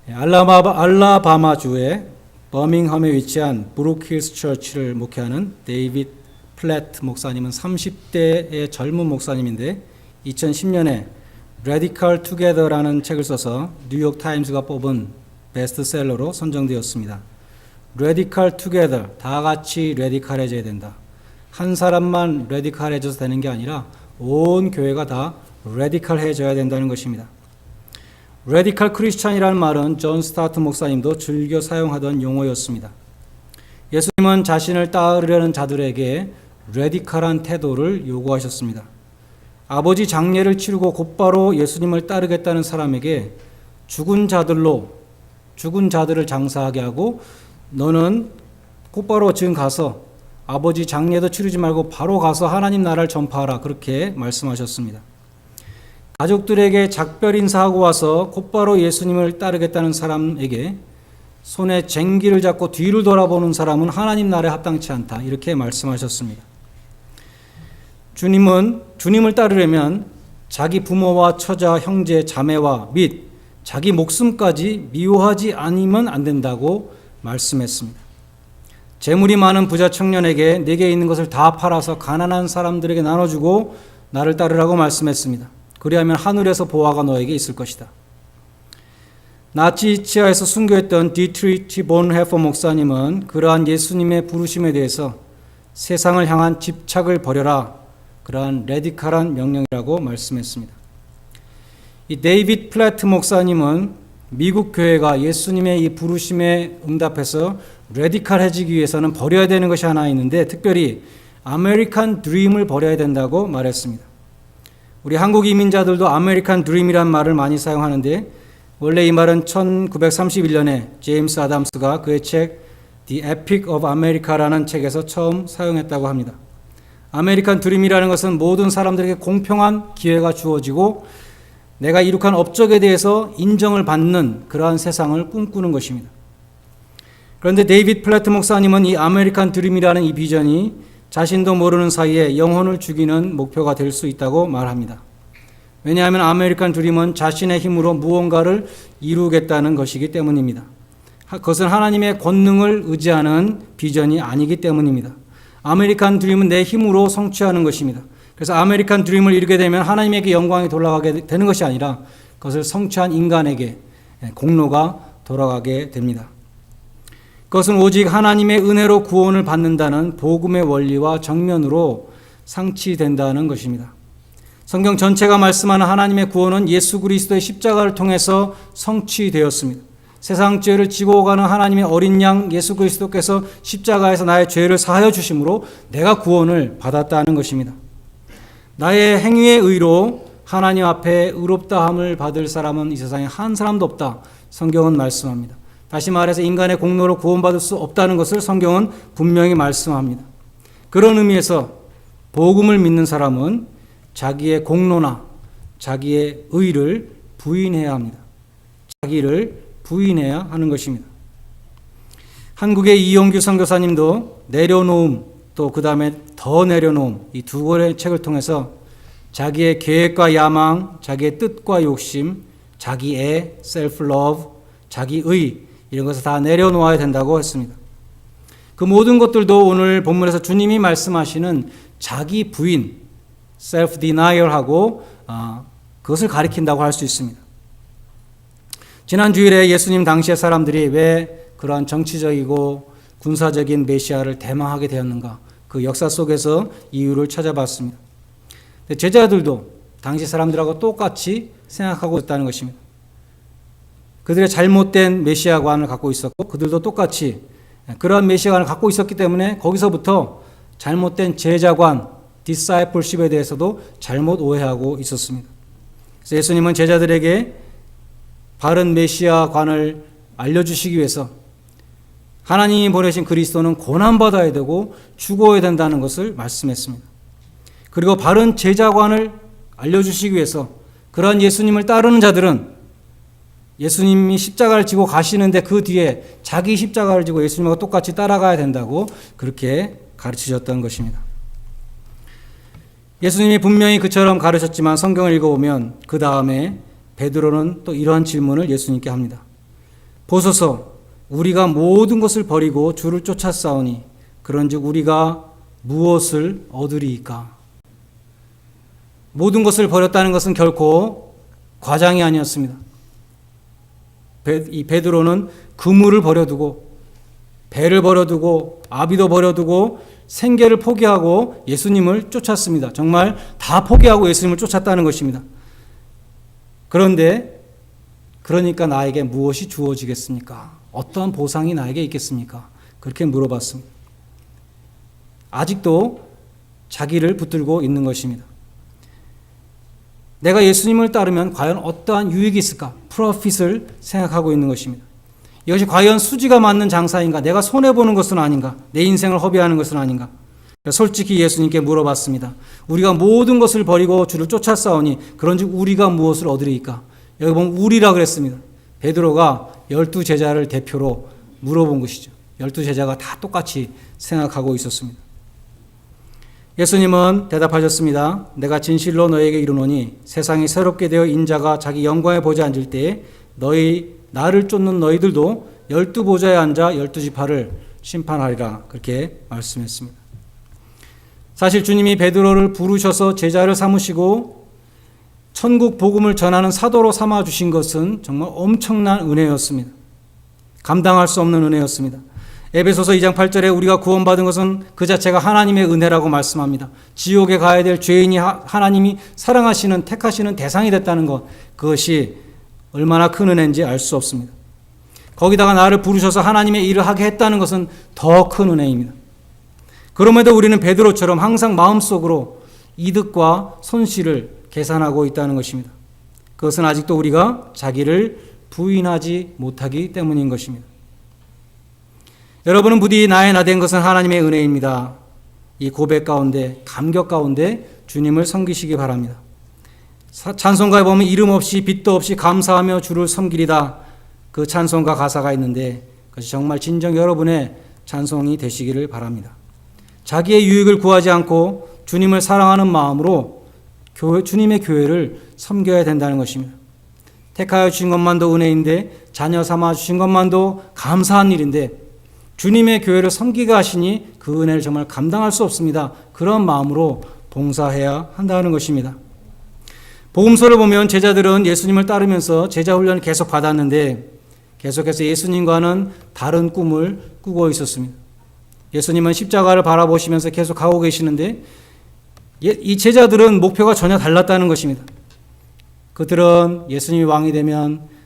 알라바마주의 버밍ham에 위치한 브룩힐스 처치를 목회하는 데이빗 플랫 목사님은 30대의 젊은 목사님인데 2010년에 Radical Together라는 책을 써서 뉴욕 타임즈가 뽑은 베스트셀러로 선정되었습니다. Radical Together, 다 같이 레디칼해져야 된다. 한 사람만 레디칼해져서 되는 게 아니라 온 교회가 다 레디칼해져야 된다는 것입니다. 레디칼 크리스찬이라는 말은 존 스타트 목사님도 즐겨 사용하던 용어였습니다. 예수님은 자신을 따르려는 자들에게 레디칼한 태도를 요구하셨습니다. 아버지 장례를 치르고 곧바로 예수님을 따르겠다는 사람에게 죽은 자들을 장사하게 하고 너는 곧바로 지금 가서 아버지 장례도 치르지 말고 바로 가서 하나님 나라를 전파하라, 그렇게 말씀하셨습니다. 가족들에게 작별 인사하고 와서 곧바로 예수님을 따르겠다는 사람에게 손에 쟁기를 잡고 뒤를 돌아보는 사람은 하나님 나라에 합당치 않다, 이렇게 말씀하셨습니다. 주님을 따르려면 자기 부모와 처자, 형제, 자매와 및 자기 목숨까지 미워하지 않으면 안 된다고 말씀했습니다. 재물이 많은 부자 청년에게 내게 있는 것을 다 팔아서 가난한 사람들에게 나눠주고 나를 따르라고 말씀했습니다. 그리하면 하늘에서 보화가 너에게 있을 것이다. 나치 치하에서 순교했던 디트리치 본헤퍼 목사님은 그러한 예수님의 부르심에 대해서 세상을 향한 집착을 버려라, 그러한 레디칼한 명령이라고 말씀했습니다. 이 데이빗 플래트 목사님은 미국 교회가 예수님의 이 부르심에 응답해서 레디칼해지기 위해서는 버려야 되는 것이 하나 있는데, 특별히 아메리칸 드림을 버려야 된다고 말했습니다. 우리 한국 이민자들도 아메리칸 드림이란 말을 많이 사용하는데, 원래 이 말은 1931년에 제임스 아담스가 그의 책 The Epic of America라는 책에서 처음 사용했다고 합니다. 아메리칸 드림이라는 것은 모든 사람들에게 공평한 기회가 주어지고 내가 이룩한 업적에 대해서 인정을 받는 그러한 세상을 꿈꾸는 것입니다. 그런데 데이빗 플래트 목사님은 이 아메리칸 드림이라는 이 비전이 자신도 모르는 사이에 영혼을 죽이는 목표가 될 수 있다고 말합니다. 왜냐하면 아메리칸 드림은 자신의 힘으로 무언가를 이루겠다는 것이기 때문입니다. 그것은 하나님의 권능을 의지하는 비전이 아니기 때문입니다. 아메리칸 드림은 내 힘으로 성취하는 것입니다. 그래서 아메리칸 드림을 이루게 되면 하나님에게 영광이 돌아가게 되는 것이 아니라 그것을 성취한 인간에게 공로가 돌아가게 됩니다. 그것은 오직 하나님의 은혜로 구원을 받는다는 복음의 원리와 정면으로 상치된다는 것입니다. 성경 전체가 말씀하는 하나님의 구원은 예수 그리스도의 십자가를 통해서 성취되었습니다. 세상 죄를 지고 가는 하나님의 어린 양 예수 그리스도께서 십자가에서 나의 죄를 사하여 주심으로 내가 구원을 받았다는 것입니다. 나의 행위의 의로 하나님 앞에 의롭다함을 받을 사람은 이 세상에 한 사람도 없다, 성경은 말씀합니다. 다시 말해서 인간의 공로로 구원받을 수 없다는 것을 성경은 분명히 말씀합니다. 그런 의미에서 복음을 믿는 사람은 자기의 공로나 자기의 의를 부인해야 합니다. 자기를 부인해야 하는 것입니다. 한국의 이용규 선교사님도 내려놓음, 또 그 다음에 더 내려놓음, 이 두 권의 책을 통해서 자기의 계획과 야망, 자기의 뜻과 욕심, 자기의 셀프 러브, 자기의, 이런 것을 다 내려놓아야 된다고 했습니다. 그 모든 것들도 오늘 본문에서 주님이 말씀하시는 자기 부인, 셀프 디나이얼하고 그것을 가리킨다고 할 수 있습니다. 지난 주일에 예수님 당시의 사람들이 왜 그러한 정치적이고 군사적인 메시아를 대망하게 되었는가, 그 역사 속에서 이유를 찾아봤습니다. 제자들도 당시 사람들하고 똑같이 생각하고 있다는 것입니다. 그들의 잘못된 메시아관을 갖고 있었고 그들도 똑같이 그러한 메시아관을 갖고 있었기 때문에 거기서부터 잘못된 제자관, 디사이플십에 대해서도 잘못 오해하고 있었습니다. 그래서 예수님은 제자들에게 바른 메시아관을 알려주시기 위해서 하나님이 보내신 그리스도는 고난받아야 되고 죽어야 된다는 것을 말씀했습니다. 그리고 바른 제자관을 알려주시기 위해서 그러한 예수님을 따르는 자들은 예수님이 십자가를 지고 가시는데 그 뒤에 자기 십자가를 지고 예수님과 똑같이 따라가야 된다고 그렇게 가르치셨던 것입니다. 예수님이 분명히 그처럼 가르쳤지만 성경을 읽어보면 그 다음에 베드로는 또 이러한 질문을 예수님께 합니다. 보소서 우리가 모든 것을 버리고 주를 쫓았사오니 그런즉 우리가 무엇을 얻으리이까? 모든 것을 버렸다는 것은 결코 과장이 아니었습니다. 이 베드로는 그물을 버려두고 배를 버려두고 아비도 버려두고 생계를 포기하고 예수님을 쫓았습니다. 정말 다 포기하고 예수님을 쫓았다는 것입니다. 그러니까 나에게 무엇이 주어지겠습니까? 어떠한 보상이 나에게 있겠습니까? 그렇게 물어봤습니다. 아직도 자기를 붙들고 있는 것입니다. 내가 예수님을 따르면 과연 어떠한 유익이 있을까? 프로핏을 생각하고 있는 것입니다. 이것이 과연 수지가 맞는 장사인가? 내가 손해보는 것은 아닌가? 내 인생을 허비하는 것은 아닌가? 솔직히 예수님께 물어봤습니다. 우리가 모든 것을 버리고 주를 쫓았사오니 그런즉 우리가 무엇을 얻으리이까? 여기 보면 우리라 그랬습니다. 베드로가 12제자를 대표로 물어본 것이죠. 12제자가 다 똑같이 생각하고 있었습니다. 예수님은 대답하셨습니다. 내가 진실로 너에게 이르노니 세상이 새롭게 되어 인자가 자기 영광에 보좌에 앉을 때에 나를 쫓는 너희들도 12보좌에 앉아 12지파를 심판하리라. 그렇게 말씀했습니다. 사실 주님이 베드로를 부르셔서 제자를 삼으시고 천국 복음을 전하는 사도로 삼아 주신 것은 정말 엄청난 은혜였습니다. 감당할 수 없는 은혜였습니다. 에베소서 2장 8절에 우리가 구원받은 것은 그 자체가 하나님의 은혜라고 말씀합니다. 지옥에 가야 될 죄인이 하나님이 사랑하시는 택하시는 대상이 됐다는 것, 그것이 얼마나 큰 은혜인지 알 수 없습니다. 거기다가 나를 부르셔서 하나님의 일을 하게 했다는 것은 더 큰 은혜입니다. 그럼에도 우리는 베드로처럼 항상 마음속으로 이득과 손실을 계산하고 있다는 것입니다. 그것은 아직도 우리가 자기를 부인하지 못하기 때문인 것입니다. 여러분은 부디 나의 나 된 것은 하나님의 은혜입니다. 이 고백 가운데, 감격 가운데 주님을 섬기시기 바랍니다. 찬송가에 보면 이름 없이 빛도 없이 감사하며 주를 섬기리다, 그 찬송가 가사가 있는데 그것이 정말 진정 여러분의 찬송이 되시기를 바랍니다. 자기의 유익을 구하지 않고 주님을 사랑하는 마음으로 주님의 교회를 섬겨야 된다는 것입니다. 택하여 주신 것만도 은혜인데, 자녀 삼아 주신 것만도 감사한 일인데, 주님의 교회를 섬기게 하시니 그 은혜를 정말 감당할 수 없습니다. 그런 마음으로 봉사해야 한다는 것입니다. 복음서를 보면 제자들은 예수님을 따르면서 제자 훈련을 계속 받았는데 계속해서 예수님과는 다른 꿈을 꾸고 있었습니다. 예수님은 십자가를 바라보시면서 계속 가고 계시는데 이 제자들은 목표가 전혀 달랐다는 것입니다. 그들은 예수님이 왕이 되면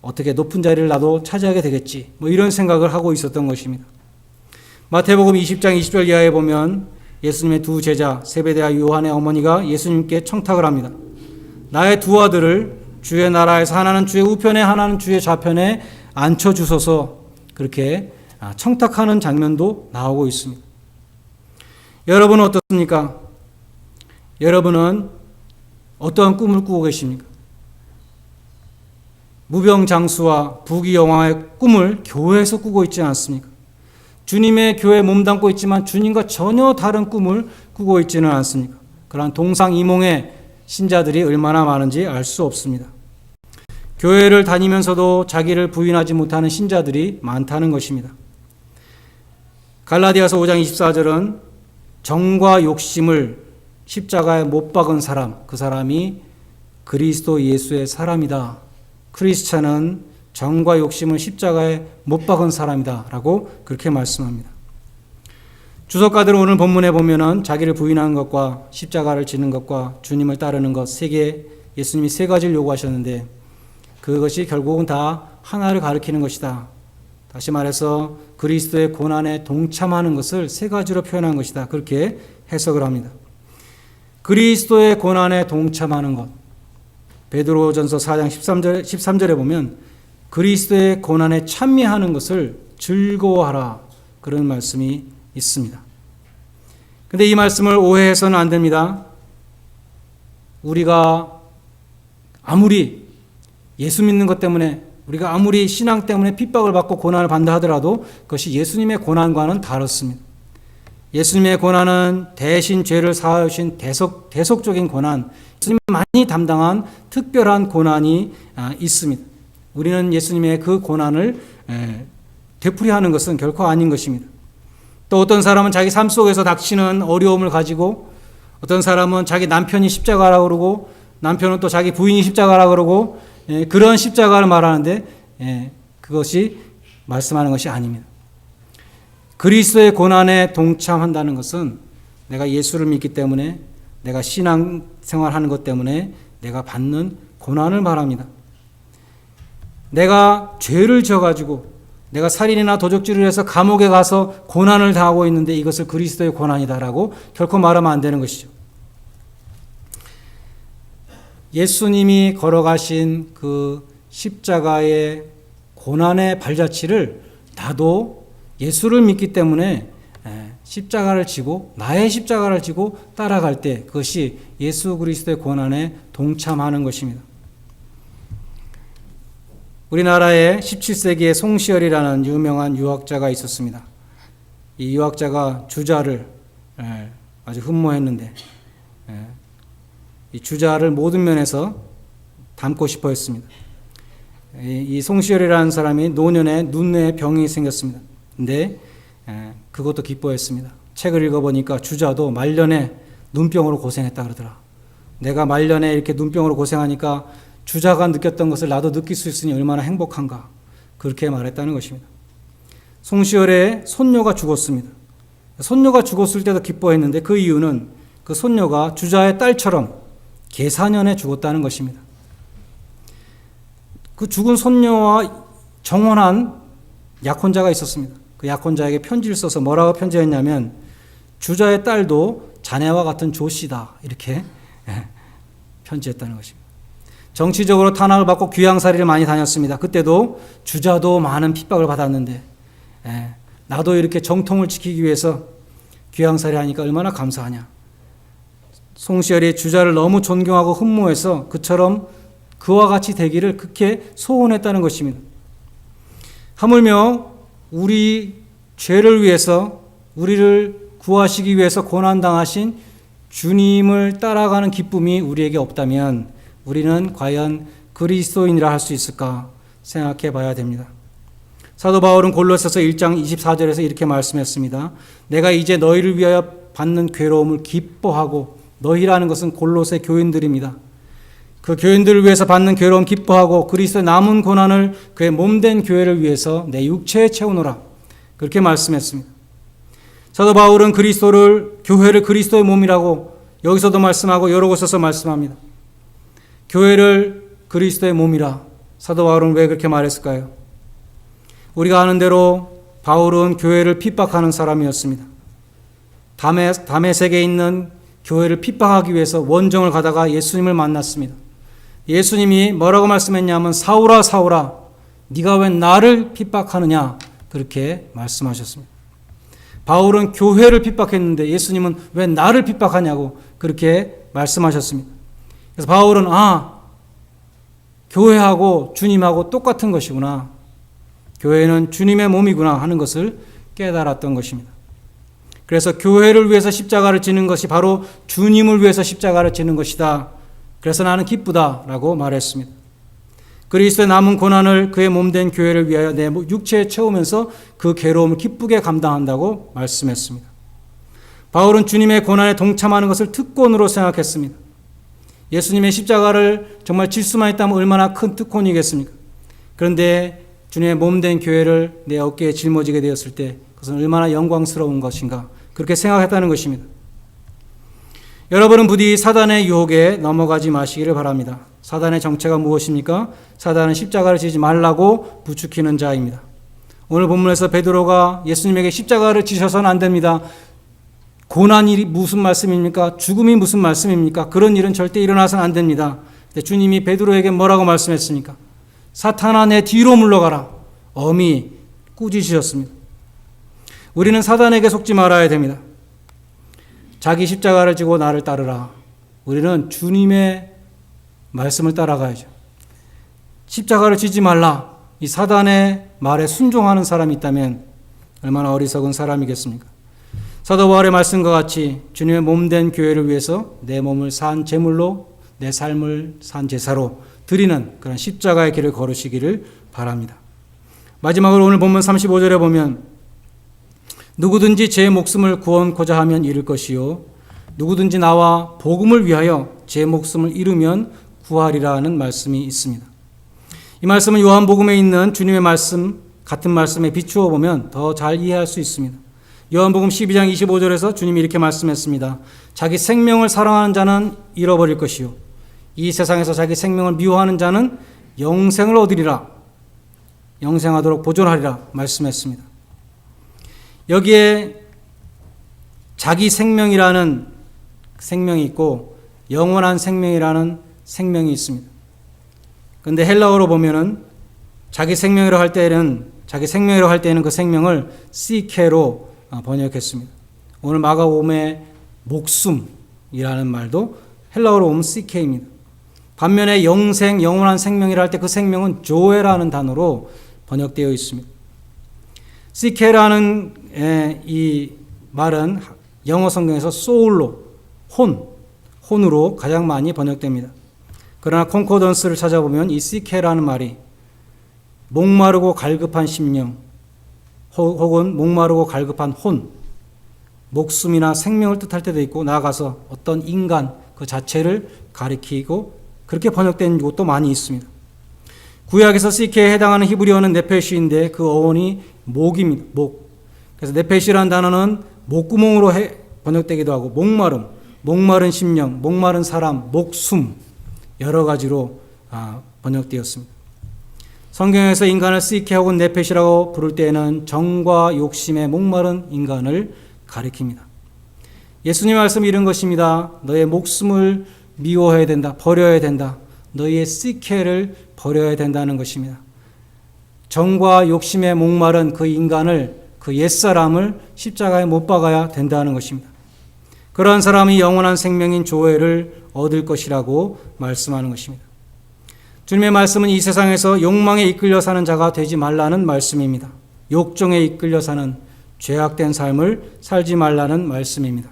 어떻게 높은 자리를 나도 차지하게 되겠지, 이런 생각을 하고 있었던 것입니다. 마태복음 20장 20절 이하에 보면 예수님의 두 제자 세베대와 요한의 어머니가 예수님께 청탁을 합니다. 나의 두 아들을 주의 나라에서 하나는 주의 우편에 하나는 주의 좌편에 앉혀주소서, 그렇게 청탁하는 장면도 나오고 있습니다. 여러분은 어떻습니까? 여러분은 어떠한 꿈을 꾸고 계십니까? 무병장수와 부귀영화의 꿈을 교회에서 꾸고 있지 않습니까? 주님의 교회에 몸담고 있지만 주님과 전혀 다른 꿈을 꾸고 있지는 않습니까? 그러한 동상이몽의 신자들이 얼마나 많은지 알 수 없습니다. 교회를 다니면서도 자기를 부인하지 못하는 신자들이 많다는 것입니다. 갈라디아서 5장 24절은 정과 욕심을 십자가에 못 박은 사람, 그 사람이 그리스도 예수의 사람이다. 크리스찬은 정과 욕심을 십자가에 못 박은 사람이다 라고 그렇게 말씀합니다. 주석가들은 오늘 본문에 보면은 자기를 부인하는 것과 십자가를 지는 것과 주님을 따르는 것 예수님이 세 가지를 요구하셨는데 그것이 결국은 다 하나를 가리키는 것이다. 다시 말해서 그리스도의 고난에 동참하는 것을 세 가지로 표현한 것이다. 그렇게 해석을 합니다. 그리스도의 고난에 동참하는 것, 베드로전서 4장 13절에 보면 그리스도의 고난에 참여하는 것을 즐거워하라, 그런 말씀이 있습니다. 그런데 이 말씀을 오해해서는 안 됩니다. 우리가 아무리 예수 믿는 것 때문에, 우리가 아무리 신앙 때문에 핍박을 받고 고난을 받는다 하더라도 그것이 예수님의 고난과는 다릅니다. 예수님의 고난은 대신 죄를 사하여 주신 대속적인 고난, 예수님이 많이 담당한 특별한 고난이 있습니다. 우리는 예수님의 그 고난을 되풀이하는 것은 결코 아닌 것입니다. 또 어떤 사람은 자기 삶 속에서 닥치는 어려움을 가지고, 어떤 사람은 자기 남편이 십자가라고 그러고, 남편은 또 자기 부인이 십자가라고 그러고, 그런 십자가를 말하는데 그것이 말씀하는 것이 아닙니다. 그리스도의 고난에 동참한다는 것은 내가 예수를 믿기 때문에, 내가 신앙생활하는 것 때문에 내가 받는 고난을 말합니다. 내가 죄를 져가지고 내가 살인이나 도적질을 해서 감옥에 가서 고난을 당하고 있는데 이것을 그리스도의 고난이다라고 결코 말하면 안 되는 것이죠. 예수님이 걸어가신 그 십자가의 고난의 발자취를 나도 예수를 믿기 때문에 십자가를 지고, 나의 십자가를 지고 따라갈 때 그것이 예수 그리스도의 고난에 동참하는 것입니다. 우리나라에 17세기에 송시열이라는 유명한 유학자가 있었습니다. 이 유학자가 주자를 아주 흠모했는데 이 주자를 모든 면에서 담고 싶어 했습니다. 이 송시열이라는 사람이 노년에 눈에 병이 생겼습니다. 근데 그것도 기뻐했습니다. 책을 읽어보니까 주자도 말년에 눈병으로 고생했다 그러더라. 내가 말년에 이렇게 눈병으로 고생하니까 주자가 느꼈던 것을 나도 느낄 수 있으니 얼마나 행복한가, 그렇게 말했다는 것입니다. 송시열의 손녀가 죽었습니다. 손녀가 죽었을 때도 기뻐했는데 그 이유는 그 손녀가 주자의 딸처럼 계사년에 죽었다는 것입니다. 그 죽은 손녀와 정혼한 약혼자가 있었습니다. 그 약혼자에게 편지를 써서 뭐라고 편지했냐면, 주자의 딸도 자네와 같은 조씨다, 이렇게 편지했다는 것입니다. 정치적으로 탄압을 받고 귀양살이를 많이 다녔습니다. 그때도 주자도 많은 핍박을 받았는데 나도 이렇게 정통을 지키기 위해서 귀양살이 하니까 얼마나 감사하냐. 송시열이 주자를 너무 존경하고 흠모해서 그처럼 그와 같이 되기를 그렇게 소원했다는 것입니다. 하물며 우리 죄를 위해서, 우리를 구하시기 위해서 고난당하신 주님을 따라가는 기쁨이 우리에게 없다면 우리는 과연 그리스도인이라 할 수 있을까 생각해 봐야 됩니다. 사도 바울은 골로새서 1장 24절에서 이렇게 말씀했습니다. 내가 이제 너희를 위하여 받는 괴로움을 기뻐하고, 너희라는 것은 골로새 교인들입니다. 그 교인들을 위해서 받는 괴로움 기뻐하고 그리스도의 남은 고난을 그의 몸된 교회를 위해서 내 육체에 채우노라, 그렇게 말씀했습니다. 사도 바울은 교회를 그리스도의 몸이라고 여기서도 말씀하고 여러 곳에서 말씀합니다. 교회를 그리스도의 몸이라 사도 바울은 왜 그렇게 말했을까요? 우리가 아는 대로 바울은 교회를 핍박하는 사람이었습니다. 다메섹에 있는 교회를 핍박하기 위해서 원정을 가다가 예수님을 만났습니다. 예수님이 뭐라고 말씀했냐면, 사울아 사울아 네가 왜 나를 핍박하느냐, 그렇게 말씀하셨습니다. 바울은 교회를 핍박했는데 예수님은 왜 나를 핍박하냐고 그렇게 말씀하셨습니다. 그래서 바울은 교회하고 주님하고 똑같은 것이구나, 교회는 주님의 몸이구나 하는 것을 깨달았던 것입니다. 그래서 교회를 위해서 십자가를 지는 것이 바로 주님을 위해서 십자가를 지는 것이다. 그래서 나는 기쁘다라고 말했습니다. 그리스도의 남은 고난을 그의 몸된 교회를 위하여 내 육체에 채우면서 그 괴로움을 기쁘게 감당한다고 말씀했습니다. 바울은 주님의 고난에 동참하는 것을 특권으로 생각했습니다. 예수님의 십자가를 정말 질 수만 있다면 얼마나 큰 특권이겠습니까? 그런데 주님의 몸된 교회를 내 어깨에 짊어지게 되었을 때 그것은 얼마나 영광스러운 것인가, 그렇게 생각했다는 것입니다. 여러분은 부디 사단의 유혹에 넘어가지 마시기를 바랍니다. 사단의 정체가 무엇입니까? 사단은 십자가를 지지 말라고 부추기는 자입니다. 오늘 본문에서 베드로가 예수님에게 십자가를 지셔서는 안 됩니다, 고난이 무슨 말씀입니까? 죽음이 무슨 말씀입니까? 그런 일은 절대 일어나서는 안 됩니다. 근데 주님이 베드로에게 뭐라고 말씀했습니까? 사탄아 내 뒤로 물러가라, 엄히 꾸짖으셨습니다. 우리는 사단에게 속지 말아야 됩니다. 자기 십자가를 지고 나를 따르라. 우리는 주님의 말씀을 따라가야죠. 십자가를 지지 말라, 이 사단의 말에 순종하는 사람이 있다면 얼마나 어리석은 사람이겠습니까? 사도 바울의 말씀과 같이 주님의 몸된 교회를 위해서 내 몸을 산 제물로, 내 삶을 산 제사로 드리는 그런 십자가의 길을 걸으시기를 바랍니다. 마지막으로 오늘 본문 35절에 보면 누구든지 제 목숨을 구원코자 하면 잃을 것이요 누구든지 나와 복음을 위하여 제 목숨을 잃으면 구하리라는 말씀이 있습니다. 이 말씀은 요한복음에 있는 주님의 말씀 같은 말씀에 비추어 보면 더 잘 이해할 수 있습니다. 요한복음 12장 25절에서 주님이 이렇게 말씀했습니다. 자기 생명을 사랑하는 자는 잃어버릴 것이요 이 세상에서 자기 생명을 미워하는 자는 영생을 얻으리라. 영생하도록 보존하리라 말씀했습니다. 여기에 자기 생명이라는 생명이 있고 영원한 생명이라는 생명이 있습니다. 그런데 헬라어로 보면은 자기 생명이라고 할 때는 그 생명을 시케로 번역했습니다. 오늘 마가복음의 목숨이라는 말도 헬라어로 보면 시케입니다. 반면에 영생, 영원한 생명이라 할 때 그 생명은 조에라는 단어로 번역되어 있습니다. 시케라는 이 말은 영어 성경에서 소울로, 혼으로 가장 많이 번역됩니다. 그러나 콘코던스를 찾아보면 이 시케라는 말이 목마르고 갈급한 심령 혹은 목마르고 갈급한 혼, 목숨이나 생명을 뜻할 때도 있고 나아가서 어떤 인간 그 자체를 가리키고 그렇게 번역된 곳도 많이 있습니다. 구약에서 시케에 해당하는 히브리어는 네페시인데 그 어원이 목입니다. 목. 그래서 네페시라는 단어는 목구멍으로 번역되기도 하고 목마른 심령, 목마른 사람, 목숨 여러 가지로 번역되었습니다. 성경에서 인간을 시케 혹은 네페시라고 부를 때에는 정과 욕심에 목마른 인간을 가리킵니다. 예수님의 말씀이 이런 것입니다. 너의 목숨을 미워해야 된다. 버려야 된다. 너희의 시케를 버려야 된다는 것입니다. 정과 욕심에 목마른 그 인간을, 그 옛사람을 십자가에 못 박아야 된다는 것입니다. 그러한 사람이 영원한 생명인 조회를 얻을 것이라고 말씀하는 것입니다. 주님의 말씀은 이 세상에서 욕망에 이끌려 사는 자가 되지 말라는 말씀입니다. 욕정에 이끌려 사는 죄악된 삶을 살지 말라는 말씀입니다.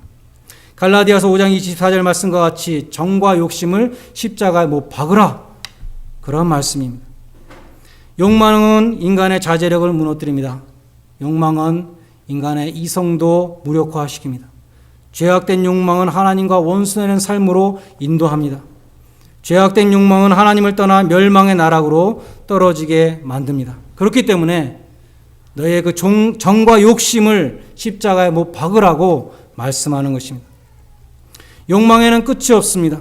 갈라디아서 5장 24절 말씀과 같이 정과 욕심을 십자가에 못 박으라. 그런 말씀입니다. 욕망은 인간의 자제력을 무너뜨립니다. 욕망은 인간의 이성도 무력화시킵니다. 죄악된 욕망은 하나님과 원수되는 삶으로 인도합니다. 죄악된 욕망은 하나님을 떠나 멸망의 나락으로 떨어지게 만듭니다. 그렇기 때문에 너의 그 정과 욕심을 십자가에 못 박으라고 말씀하는 것입니다. 욕망에는 끝이 없습니다.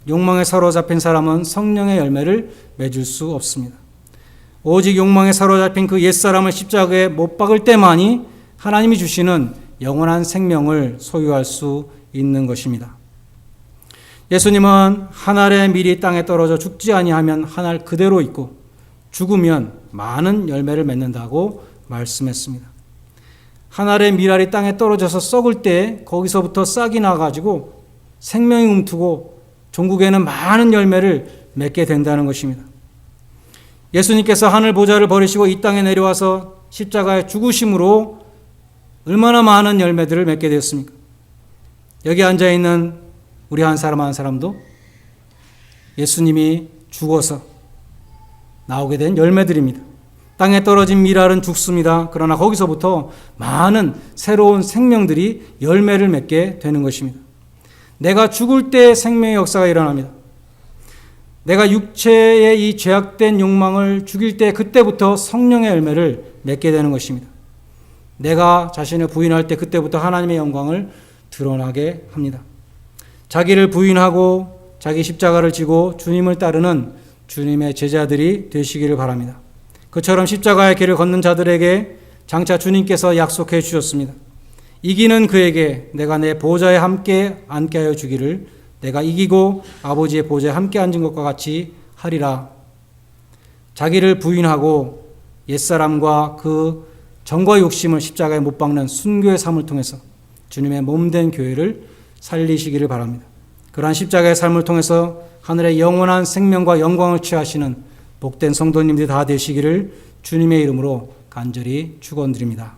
욕망에 사로잡힌 사람은 성령의 열매를 맺을 수 없습니다. 오직 욕망에 사로잡힌 그 옛사람을 십자가에 못 박을 때만이 하나님이 주시는 영원한 생명을 소유할 수 있는 것입니다. 예수님은 한 알의 밀이 땅에 떨어져 죽지 아니하면 한 알 그대로 있고 죽으면 많은 열매를 맺는다고 말씀했습니다. 한 알의 밀알이 땅에 떨어져서 썩을 때 거기서부터 싹이 나가지고 생명이 움트고 종국에는 많은 열매를 맺게 된다는 것입니다. 예수님께서 하늘 보좌를 버리시고 이 땅에 내려와서 십자가에 죽으심으로 얼마나 많은 열매들을 맺게 되었습니까? 여기 앉아있는 우리 한 사람 한 사람도 예수님이 죽어서 나오게 된 열매들입니다. 땅에 떨어진 밀알은 죽습니다. 그러나 거기서부터 많은 새로운 생명들이 열매를 맺게 되는 것입니다. 내가 죽을 때 생명의 역사가 일어납니다. 내가 육체의 이 죄악된 욕망을 죽일 때 그때부터 성령의 열매를 맺게 되는 것입니다. 내가 자신을 부인할 때 그때부터 하나님의 영광을 드러나게 합니다. 자기를 부인하고 자기 십자가를 지고 주님을 따르는 주님의 제자들이 되시기를 바랍니다. 그처럼 십자가의 길을 걷는 자들에게 장차 주님께서 약속해 주셨습니다. 이기는 그에게 내가 내 보좌에 함께 앉게 하여 주기를 내가 이기고 아버지의 보좌에 함께 앉은 것과 같이 하리라. 자기를 부인하고 옛사람과 그 정과 욕심을 십자가에 못 박는 순교의 삶을 통해서 주님의 몸된 교회를 살리시기를 바랍니다. 그러한 십자가의 삶을 통해서 하늘의 영원한 생명과 영광을 취하시는 복된 성도님들이 다 되시기를 주님의 이름으로 간절히 축원드립니다.